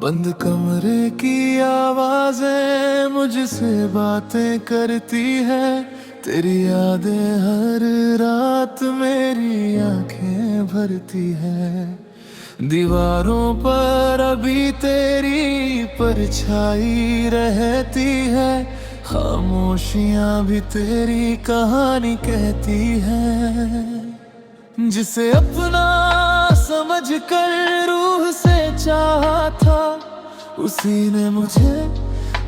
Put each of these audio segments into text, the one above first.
बंद कमरे की आवाजें मुझसे बातें करती है। तेरी यादें हर रात मेरी आंखें भरती है। दीवारों पर अभी तेरी परछाई रहती है। खामोशियां भी तेरी कहानी कहती है। जिसे अपना समझ कर रूह से चाहा था, उसी ने मुझे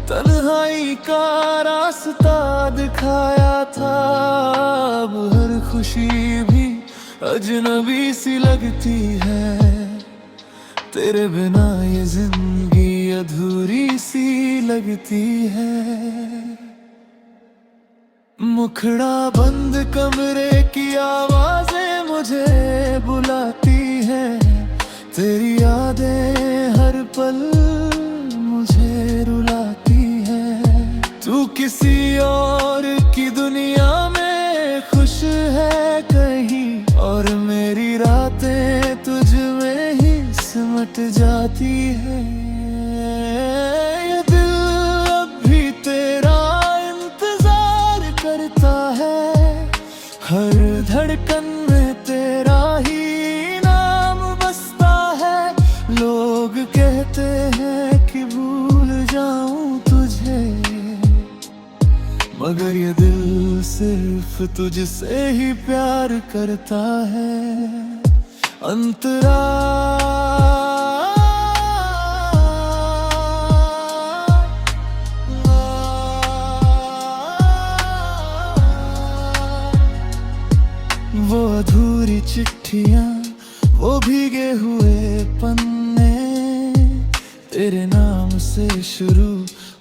तन्हाई का रास्ता दिखाया था। अब हर खुशी भी अजनबी सी लगती है। तेरे बिना ये जिंदगी अधूरी सी लगती है। मुखड़ा बंद कमरे की आवाजें मुझे बुलाती है। तेरी यादें हर पल मुझे रुलाती है। तू किसी और की दुनिया में खुश है कहीं, और मेरी रातें तुझ में ही सिमट जाती है। ये दिल अब भी तेरा इंतजार करता है। हर धड़कन में तेरा ही नाम बसता है। लोग कहते हैं कि भूल जाऊं तुझे, मगर ये दिल सिर्फ तुझसे ही प्यार करता है। अंतरा वो अधूरी चिट्ठियां, वो भीगे हुए पन्ने, तेरे नाम से शुरू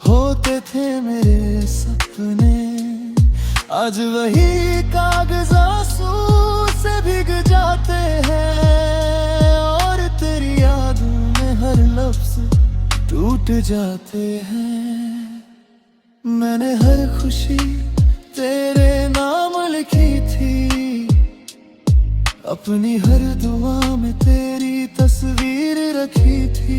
होते थे मेरे सपने। आज वही कागज आंसू से भीग जाते हैं, और तेरी यादों में हर लफ्ज टूट जाते हैं। मैंने हर खुशी तेरे नाम लिखी थी, अपनी हर दुआ में तेरी तस्वीर रखी थी।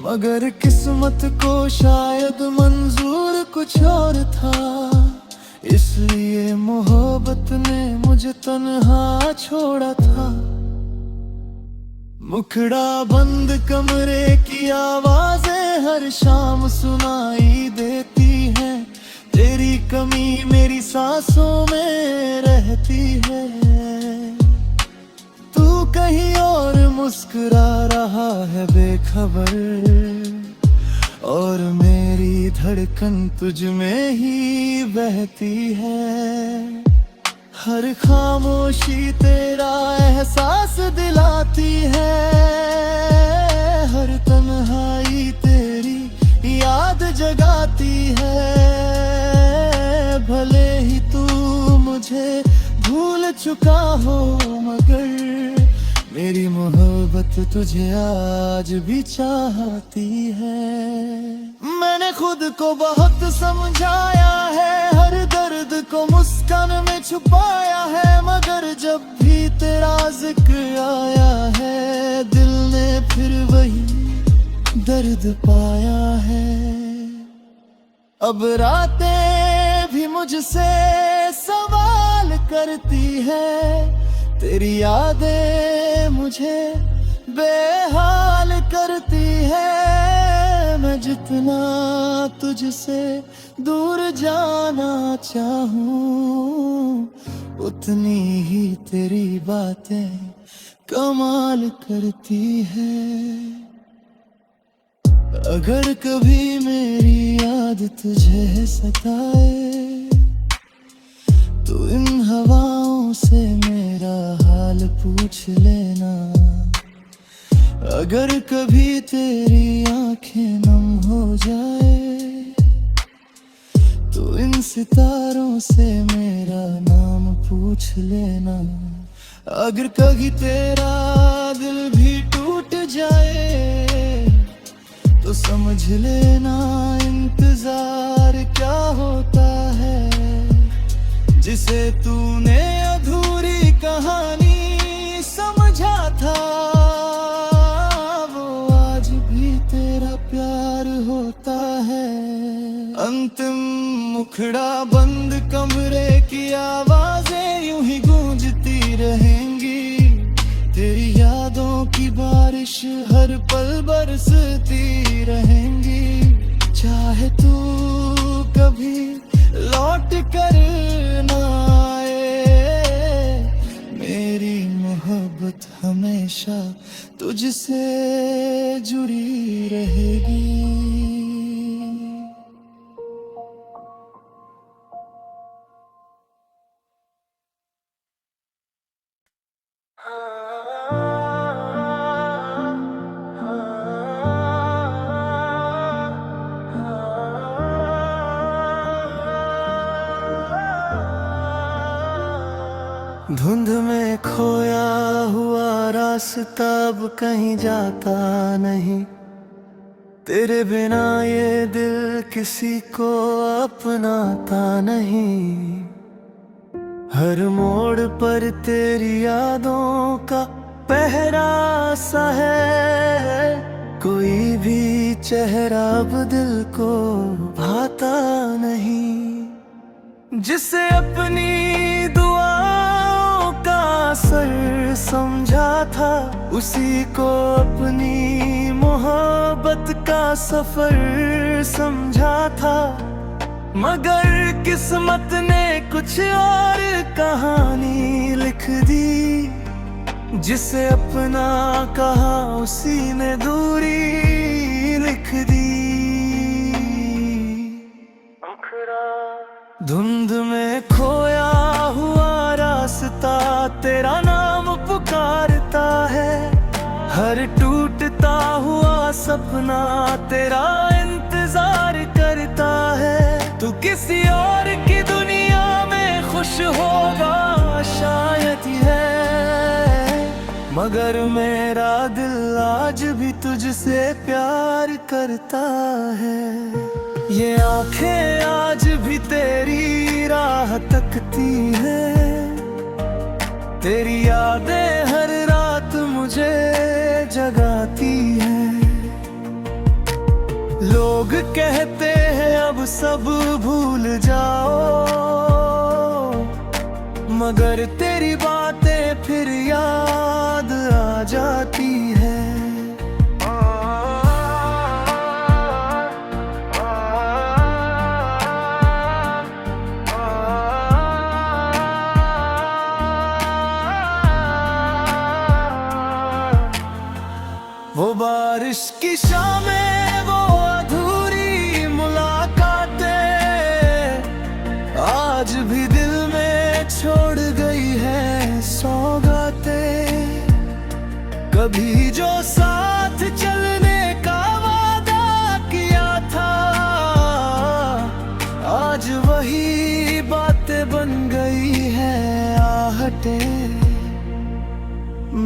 मगर किस्मत को शायद मंजूर कुछ और था, इसलिए मोहब्बत ने मुझे तन्हा छोड़ा था। मुखड़ा बंद कमरे की आवाजें हर शाम सुनाई देती हैं। तेरी कमी मेरी सांसों में रहती है। तू कहीं और मुस्कुरा रहा है बेखबर, और मेरी धड़कन तुझ में ही बहती है। हर खामोशी तेरा एहसास दिलाती है। हर तन्हाई तेरी याद जगाती है। भले ही तू मुझे भूल चुका हो, मगर मेरी मोहब्बत तुझे आज भी चाहती है। मैंने खुद को बहुत समझाया है, हर दर्द को मुस्कान में छुपाया है, मगर जब भी तेरा जिक्र आया है, दिल ने फिर वही दर्द पाया है। अब रातें भी मुझसे सवाल करती है। तेरी यादें मुझे बेहाल करती है। मैं जितना तुझसे दूर जाना चाहूं, उतनी ही तेरी बातें कमाल करती है। अगर कभी मेरी याद तुझे सताए, तो इन हवाओं से मेरा हाल पूछ लेना। अगर कभी तेरी आंखें नम हो जाए, तो इन सितारों से मेरा नाम पूछ लेना। अगर कभी तेरा दिल भी टूट जाए, तो समझ लेना इंतजार क्या होता है। जिसे तूने अधूरी कहानी समझा था, वो आज भी तेरा प्यार होता है। अंतिम मुखड़ा बंद कमरे की आवाजें यूं ही गूंजती रहेंगी। तेरी यादों की बारिश हर पल बरसती रहेंगी। चाहे तू कभी लौट कर ना आए, मेरी मोहब्बत हमेशा तुझसे जुड़ी रहेगी। धुंध में खोया हुआ रास्ता अब कहीं जाता नहीं। तेरे बिना ये दिल किसी को अपनाता नहीं। हर मोड़ पर तेरी यादों का पहरा सा है। कोई भी चेहरा अब दिल को भाता नहीं। जिसे अपनी दुआओं का असर समझा था, उसी को अपनी मोहब्बत का सफर समझा था। मगर किस्मत ने कुछ और कहानी लिख दी। जिसे अपना कहा उसी ने दूरी लिख दी। धुंध में खोया हुआ रास्ता तेरा नाम पुकारता है। हर टूटता हुआ सपना तेरा इंतजार करता है। तू किसी और की दुनिया में खुश होगा शायद है, मगर मेरा दिल आज भी तुझसे प्यार करता है। ये आंखें आज भी तेरी राह तकती है। तेरी यादें हर रात मुझे जगाती है। लोग कहते हैं अब सब भूल जाओ, मगर तेरी बातें फिर याद आ जाती है। वो बारिश की शामें, वो अधूरी मुलाकातें आज भी दिल में छोड़ गई है सौगातें। कभी जो साथ चलने का वादा किया था, आज वही बातें बन गई है आहटें।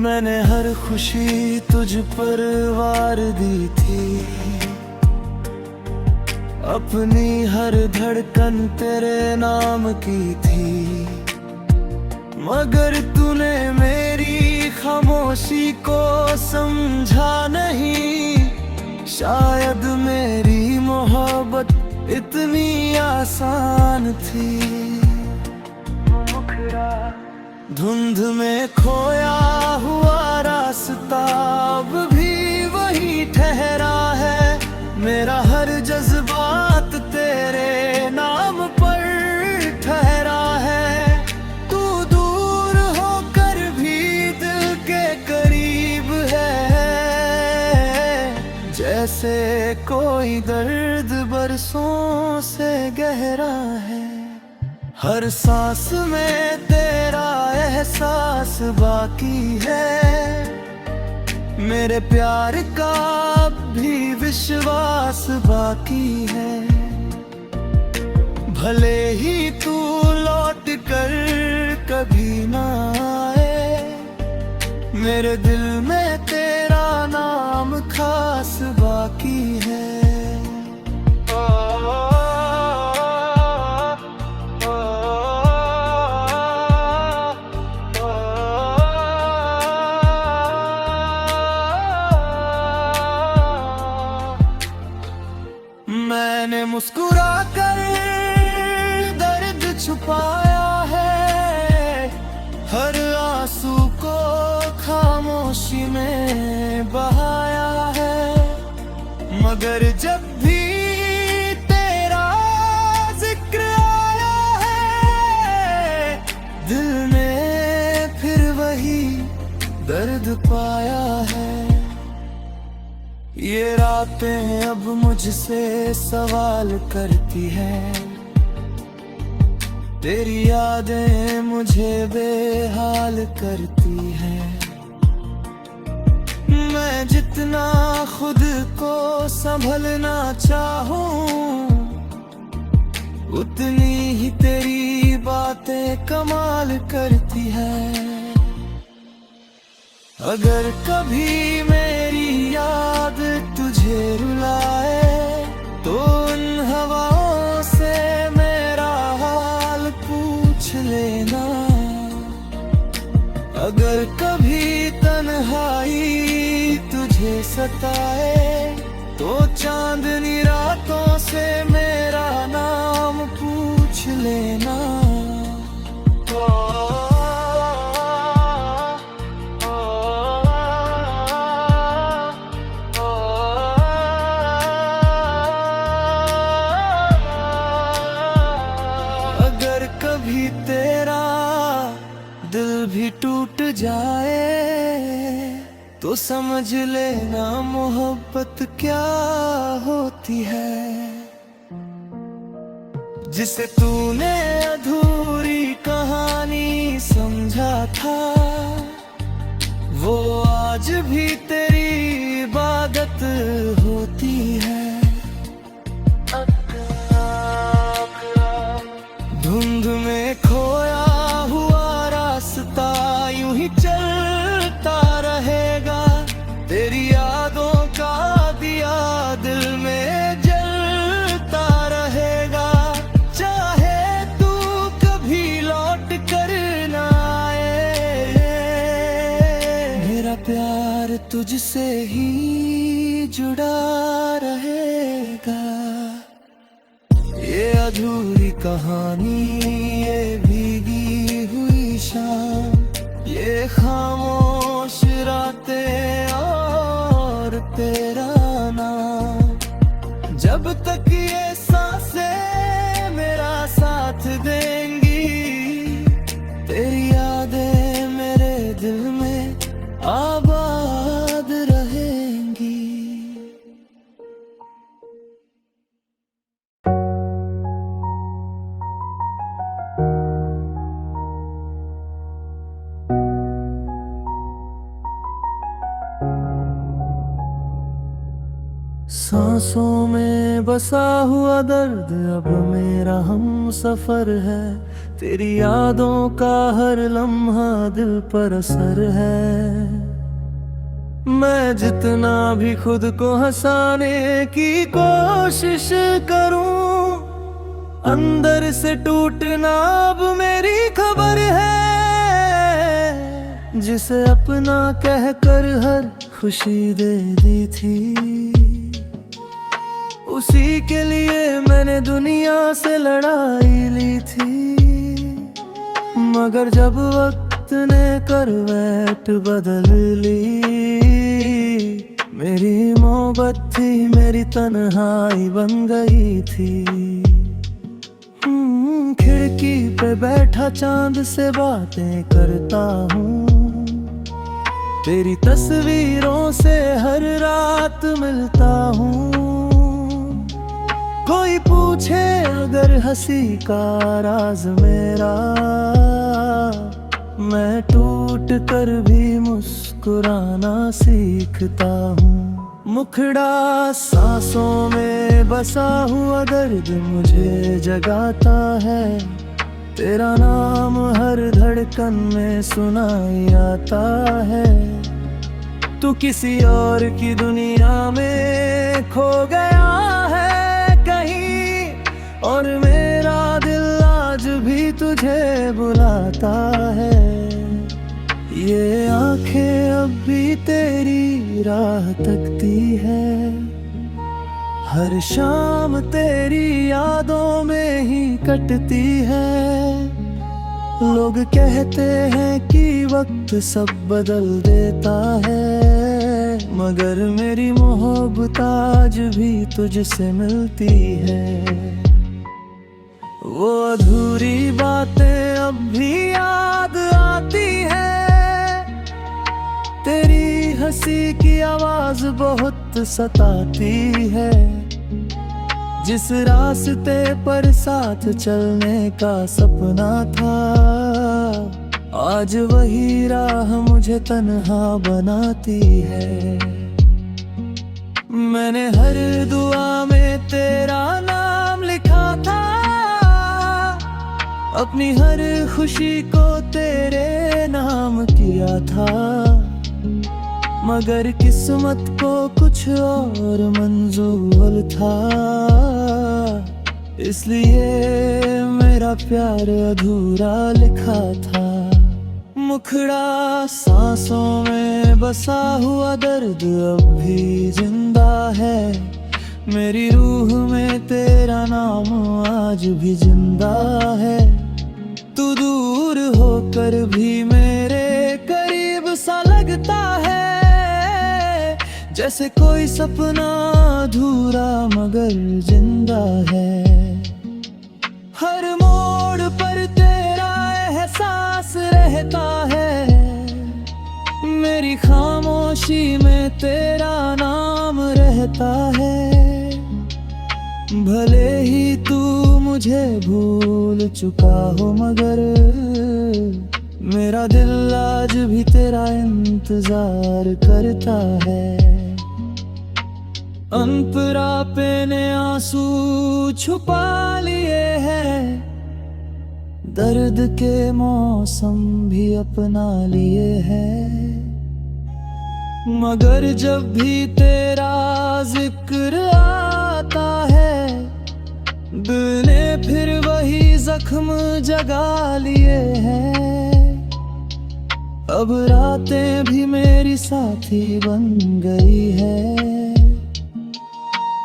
मैंने हर खुशी तुझ पर वार दी थी। अपनी हर धड़कन तेरे नाम की थी। मगर तूने मेरी खामोशी को समझा नहीं। शायद मेरी मोहब्बत इतनी आसान थी। धुंध में खोया हुआ रास्ता अब भी वही ठहरा है। मेरा हर जज्बात तेरे नाम पर ठहरा है। तू दूर होकर भी दिल के करीब है। जैसे कोई दर्द बरसों से गहरा है। हर सांस में तेरा एहसास बाकी है। मेरे प्यार का भी विश्वास बाकी है। भले ही तू लौट कर कभी ना आए, मेरे दिल में तेरा नाम खास बाकी है। मुस्कुरा कर दर्द छुपाया है, हर आंसू को खामोशी में बहाया है। मगर जब भी तेरा जिक्र आया है, दिल ने फिर वही दर्द पाया है। ये रातें अब मुझसे सवाल करती हैं, तेरी यादें मुझे बेहाल करती हैं। मैं जितना खुद को संभलना चाहूं, उतनी ही तेरी बातें कमाल करती हैं। अगर कभी मेरी याद तुझे रुलाए, तो उन हवाओं से मेरा हाल पूछ लेना। अगर कभी तन्हाई तुझे सताए, तो चांदनी रातों से मेरा नाम पूछ लेना। अगर कभी तेरा दिल भी टूट जाए, तो समझ लेना मोहब्बत क्या होती है। जिसे तूने अधूरी कहानी समझा था, वो आज भी तेरी इबादत होती है। धुंध में खोया हुआ रास्ता यूं ही चलता रहेगा, तेरी यादों का दिया दिल में जलता रहेगा। चाहे तू कभी लौट कर ना आए, मेरा प्यार तुझसे ही जुड़ा रहेगा। ये अधूरी कहानी, ये भीगी हुई शाम, ये खामोश रातें और तेरा नाम, जब तक ये सांसें मेरा साथ देंगी, तेरी यादें मेरे दिल में आबाद रहेंगी। सांसों में बसा हुआ दर्द अब मेरा हम सफर है, तेरी यादों का हर लम्हा दिल पर असर है। मैं जितना भी खुद को हंसाने की कोशिश करूं, अंदर से टूटना अब मेरी खबर है। जिसे अपना कहकर हर खुशी दे दी थी, उसी के लिए मैंने दुनिया से लड़ाई ली थी। मगर जब वक्त ने करवट बदल ली, मेरी मोहब्बत थी मेरी तन्हाई बन गई थी। खिड़की पे बैठा चांद से बातें करता हूँ, तेरी तस्वीरों से हर रात मिलता हूँ। कोई पूछे अगर हंसी का राज मेरा, मैं टूट कर भी मुस्कुराना सीखता हूँ। मुखड़ा सांसों में बसा हुआ दर्द मुझे जगाता है, तेरा नाम हर धड़कन में सुनाई आता है। तू किसी और की दुनिया में खो गया है कहीं, और मेरा दिल आज भी तुझे बुलाता है। ये आंखें अब भी तेरी राह तकती है, हर शाम तेरी यादों में ही कटती है। लोग कहते हैं कि वक्त सब बदल देता है, मगर मेरी मोहब्बत आज भी तुझसे मिलती है। वो अधूरी बातें अब भी याद आती है, तेरी हंसी की आवाज बहुत सताती है। जिस रास्ते पर साथ चलने का सपना था, आज वही राह मुझे तन्हा बनाती है। मैंने हर दुआ में तेरा नाम लिखा था, अपनी हर खुशी को तेरे नाम किया था, मगर किस्मत को कुछ और मंजूर था। इसलिए मेरा प्यार अधूरा लिखा था। मुखड़ा सांसों में बसा हुआ दर्द अब भी जिंदा है, मेरी रूह में तेरा नाम आज भी जिंदा है। तू दूर होकर भी मेरे करीब सा लगता है, जैसे कोई सपना अधूरा मगर जिंदा है। हर मोड़ पर तेरा एहसास रहता है, मेरी खामोशी में तेरा नाम रहता है। भले ही तू मुझे भूल चुका हो, मगर मेरा दिल आज भी तेरा इंतजार करता है। अनपरा ने आंसू छुपा लिए हैं, दर्द के मौसम भी अपना लिए हैं, मगर जब भी तेरा जिक्र आता है, दिल ने फिर वही जख्म जगा लिए हैं। अब रातें भी मेरी साथी बन गई है,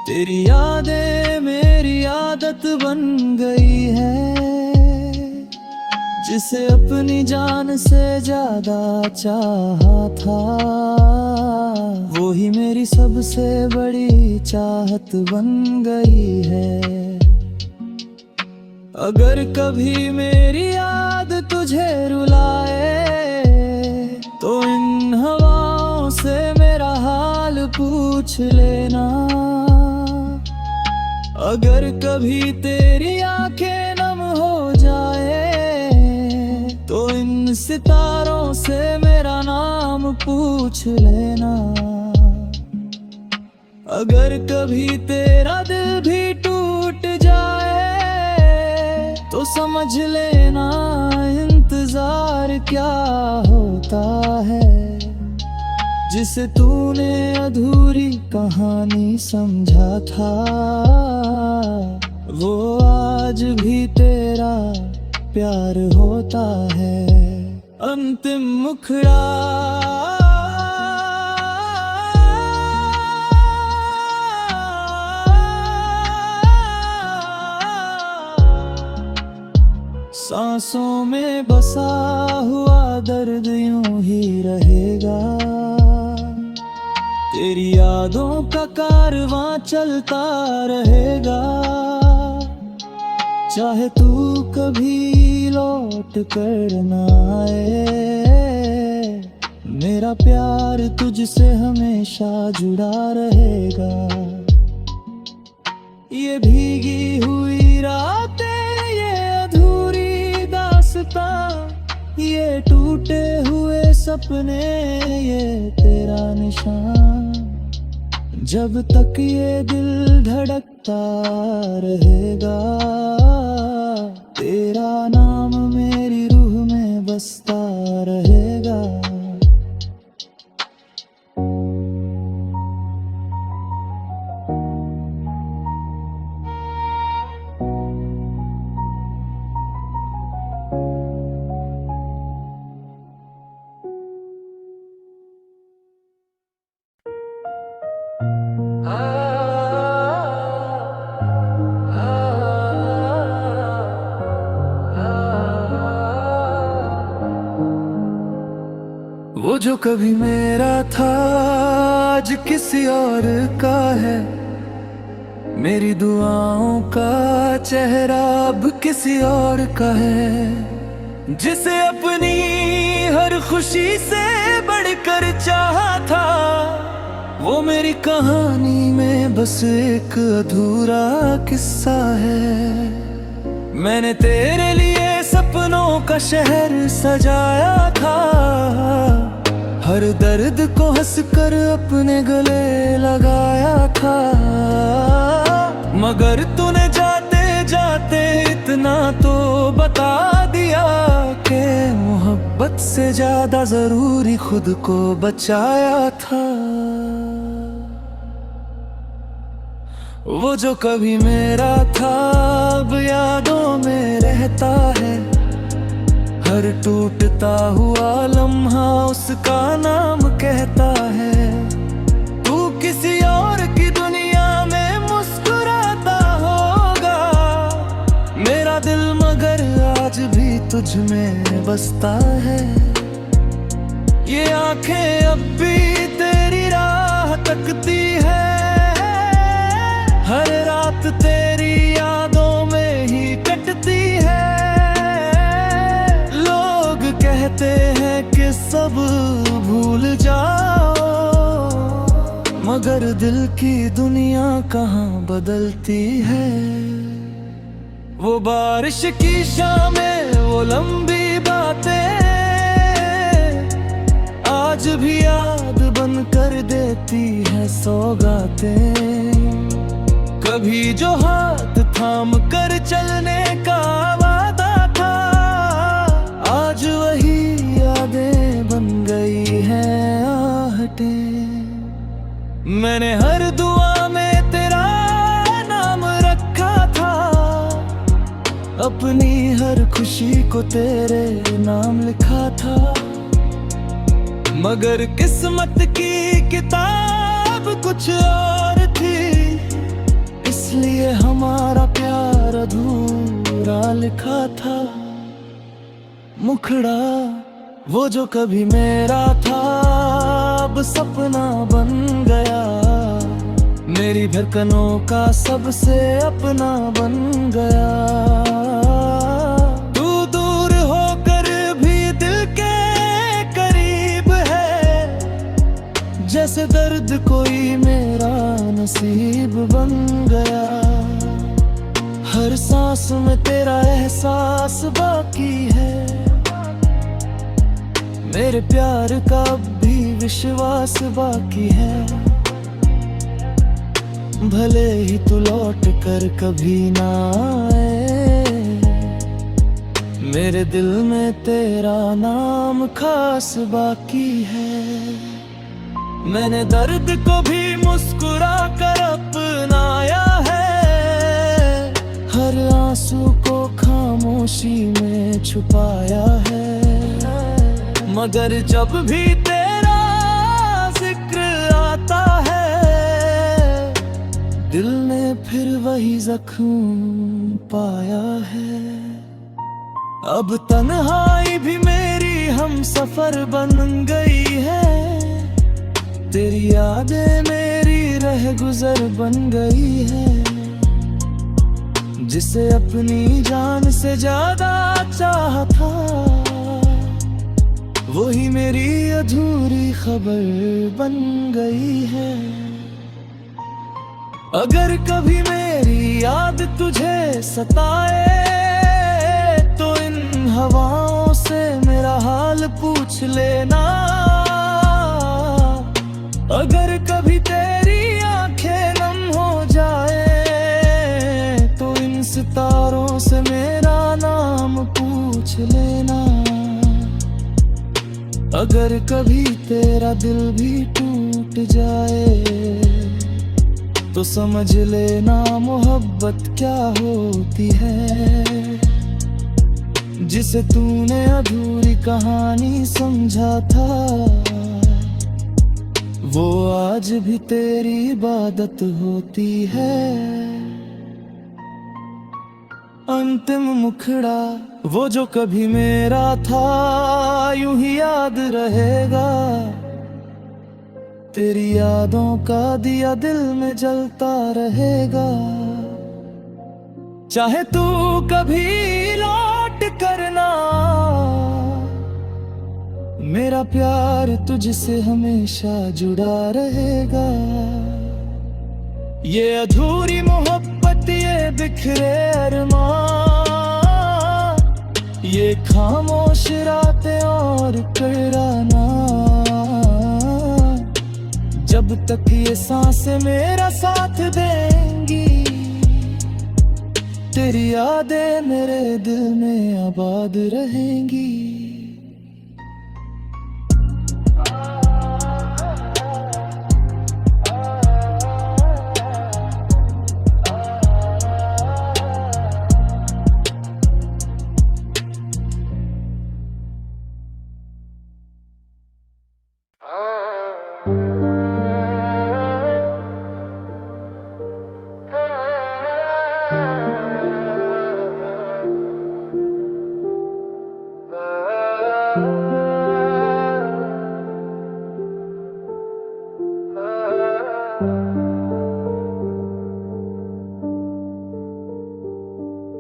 तेरी यादें मेरी आदत बन गई है। जिसे अपनी जान से ज्यादा चाहा था, वो ही मेरी सबसे बड़ी चाहत बन गई है। अगर कभी मेरी याद तुझे रुलाए, तो इन हवाओं से मेरा हाल पूछ लेना। अगर कभी तेरी आंखें नम हो जाए, तो इन सितारों से मेरा नाम पूछ लेना। अगर कभी तेरा दिल भी टूट जाए, तो समझ लेना इंतजार क्या होता है। जिसे तूने अधूरी कहानी समझा था, वो आज भी तेरा प्यार होता है। अंतिम मुखड़ा सांसों में बसा हुआ दर्द यूं ही रहेगा, तेरी यादों का कारवां चलता रहेगा। चाहे तू कभी लौट कर ना आए, मेरा प्यार तुझसे हमेशा जुड़ा रहेगा। ये भीगी हुई रातें, ये अधूरी दास्तां, ये टूटे हुए सपने, ये तेरा निशान। जब तक ये दिल धड़कता रहेगा, तेरा नाम मेरी रूह में बसता रहेगा। जो कभी मेरा था आज किसी और का है, मेरी दुआओं का चेहरा अब किसी और का है। जिसे अपनी हर खुशी से बढ़कर चाहा था, वो मेरी कहानी में बस एक अधूरा किस्सा है। मैंने तेरे लिए सपनों का शहर सजाया था, हर दर्द को हंसकर अपने गले लगाया था। मगर तूने जाते जाते इतना तो बता दिया कि मोहब्बत से ज्यादा जरूरी खुद को बचाया था। वो जो कभी मेरा था अब यादों में रहता है, हर टूटता हुआ लम्हा उसका नाम कहता है। तू किसी और की दुनिया में मुस्कुराता होगा, मेरा दिल मगर आज भी तुझ में बसता है। ये आंखें अब भी तेरी राह तकती है, हर रात तेरी यादों में ही कटती है। लोग कहते हैं कि सब भूल जाओ, मगर दिल की दुनिया कहाँ बदलती है। वो बारिश की शामें, वो लंबी बातें आज भी याद बन कर देती है सौगातें। कभी जो हाथ थाम कर चलने का वादा था, आज वही यादें बन गई हैं आहटें। मैंने हर दुआ में तेरा नाम रखा था, अपनी हर खुशी को तेरे नाम लिखा था। मगर किस्मत की किताब कुछ और थी, इसलिए हमारा प्यार अधूरा लिखा था। मुखड़ा वो जो कभी मेरा था अब सपना बन गया, मेरी धड़कनों का सबसे अपना बन गया। तू दूर होकर भी दिल के करीब है, जैसे दर्द कोई मेरा नसीब बन गया। हर सांस में तेरा एहसास बाकी है, मेरे प्यार का अब भी विश्वास बाकी है। भले ही तू लौट कर कभी ना आए, मेरे दिल में तेरा नाम खास बाकी है। मैंने दर्द को भी मुस्कुरा कर अपनाया है, हर आंसू को खामोशी में छुपाया है। मगर जब भी तेरा जिक्र आता है, दिल ने फिर वही जख्म पाया है। अब तन्हाई भी मेरी हम सफर बन गई है, तेरी यादें मेरी रह गुजर बन गई है। जिसे अपनी जान से ज्यादा चाहा था, वही मेरी अधूरी खबर बन गई है। अगर कभी मेरी याद तुझे सताए, तो इन हवाओं से मेरा हाल पूछ लेना। अगर कभी तेरी आंखें नम हो जाए, तो इन सितारों से मेरा नाम पूछ लेना। अगर कभी तेरा दिल भी टूट जाए, तो समझ लेना मोहब्बत क्या होती है। जिसे तूने अधूरी कहानी समझा था, वो आज भी तेरी इबादत होती है। अंतिम मुखड़ा वो जो कभी मेरा था, यूं ही याद रहेगा। तेरी यादों का दिया दिल में जलता रहेगा। चाहे तू कभी लौट करना, मेरा प्यार तुझसे हमेशा जुड़ा रहेगा। ये अधूरी मोहब्बत, ये बिखरे अरमान, ये खामोश रातें और कराना, जब तक ये सांसें मेरा साथ देंगी, तेरी यादें मेरे दिल में आबाद रहेंगी।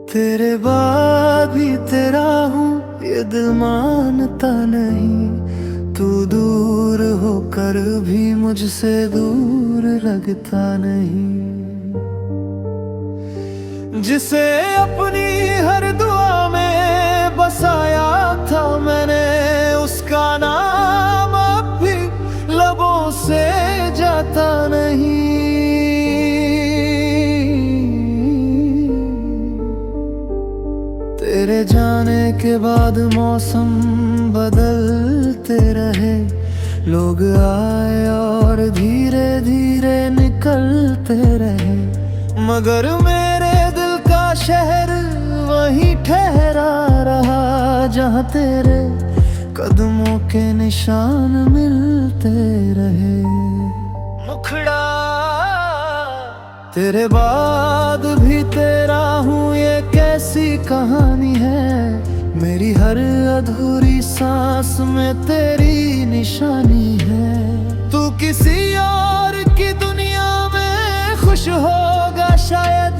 तेरे बाद भी तेरा हूँ ये दिल मानता नहीं। तू दूर होकर भी मुझसे दूर लगता नहीं। जिसे अपनी हर दुआ में बसाया था मैंने, उसका नाम अब भी लबों से जाता नहीं। तेरे जाने के बाद मौसम बदलते रहे, लोग आए और धीरे धीरे निकलते रहे, मगर मेरे दिल का शहर वहीं ठहरा रहा, जहाँ तेरे कदमों के निशान मिलते रहे। मुखड़ा तेरे बाद भी तेरा हूँ, ये कैसी कहानी है। मेरी हर अधूरी सांस में तेरी निशानी है। तू किसी और की दुनिया में खुश होगा शायद,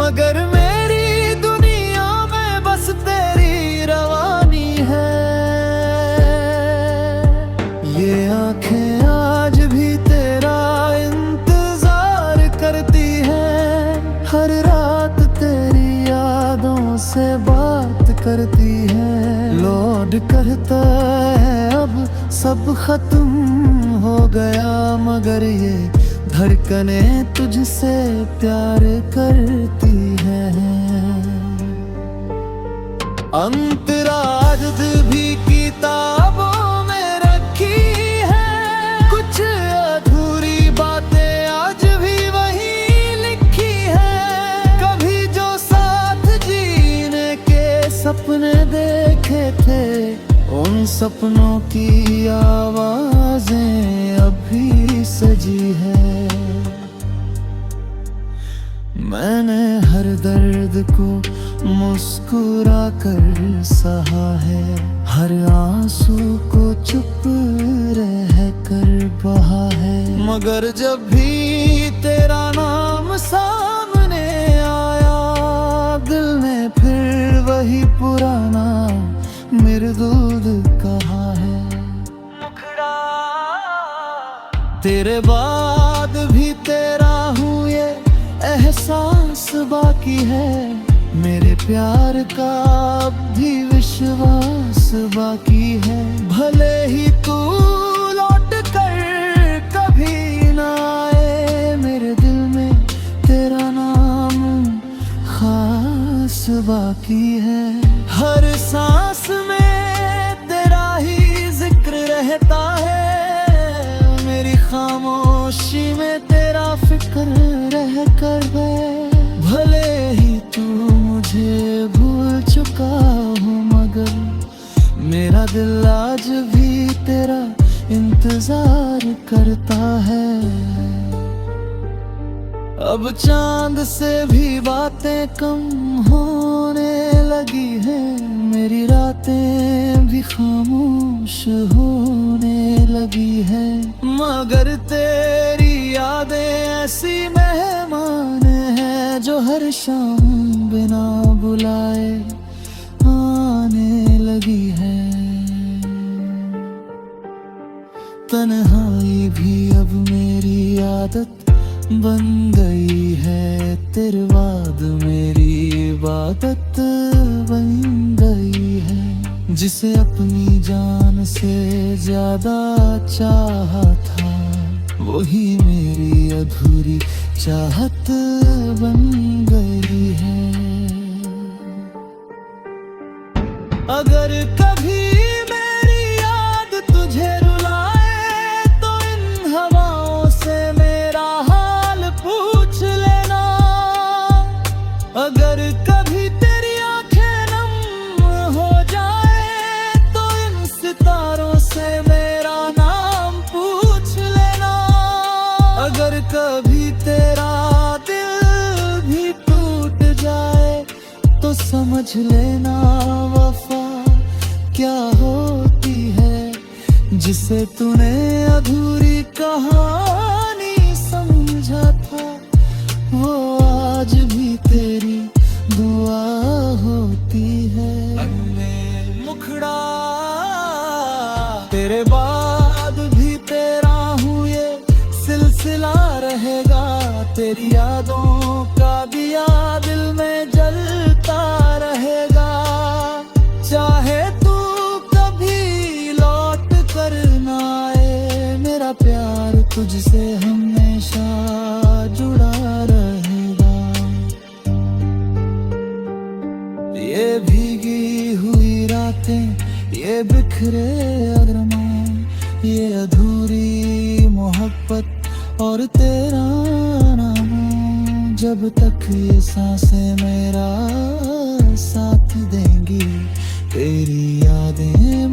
मगर मेरी दुनिया में बस तेरी रवानी है। ये आंखें आज भी तेरा इंतजार करती हैं, हर रात तेरी यादों से बात करती है। लौट करता है अब सब खत्म हो गया, मगर ये धड़कनें तुझसे प्यार करती है। अंतराज भी किताबों में रखी है, कुछ अधूरी बातें आज भी वही लिखी है। कभी जो साथ जीने के सपने देखे थे, उन सपनों की आवाजें अभी सजी है। मैंने हर दर्द को मुस्कुरा कर सहा है, हर आंसू को चुप रह कर बहा है, मगर जब भी तेरा नाम सामने आया, दिल ने फिर वही पुराना मृदुल कहा है। मुखड़ा तेरे बाद भी तेरा हूँ, ये एहसास बाकी है। मेरे प्यार का अब भी विश्वास बाकी है। भले ही तू लौट कर कभी ना आए, मेरे दिल में तेरा नाम खास बाकी है। हर सांस में तेरा ही जिक्र रहता है, मेरी खामोशी में तेरा फिक्र रह कर गए। भले ही तू मुझे भूल चुका हो, मगर मेरा दिल आज भी तेरा इंतजार करता है। अब चांद से भी बातें कम होने लगी हैं, मेरी रातें भी खामोश होने लगी हैं। मगर तेरी यादें ऐसी मेहमान हैं जो हर शाम बिना बुलाए आने लगी है। तन्हाई भी अब मेरी आदत बन गई है, तेरे बाद मेरी इबादत बन गई है। जिसे अपनी जान से ज्यादा चाहा था, वही मेरी अधूरी चाहत बन गई है। अगर कभी मेरी याद तुझे रुलाए, तो इन हवाओं से मेरा हाल पूछ लेना। अगर कभी तेरी आंखें नम हो जाए, तो इन सितारों से मेरा नाम पूछ लेना। अगर कभी तेरा दिल भी टूट जाए, तो समझ लेना वफा क्या होती है। जिसे तूने अधूरी कहानी समझा था, वो आज भी तेरी दुआ होती है। मुखड़ा तेरे बाद भी तेरा हूँ, ये सिलसिला रहेगा। तेरी यादों का दिया दिल में जलता रहेगा। चाहे तू कभी लौट कर ना आए, मेरा प्यार तुझसे हमेशा जुड़ा रहेगा। ये भीगी हुई रातें, ये बिखरे अरमान, ये अधूरी मोहब्बत और तेरा नाम। जब तक ये सांसें मेरा साथ देंगी, तेरी यादें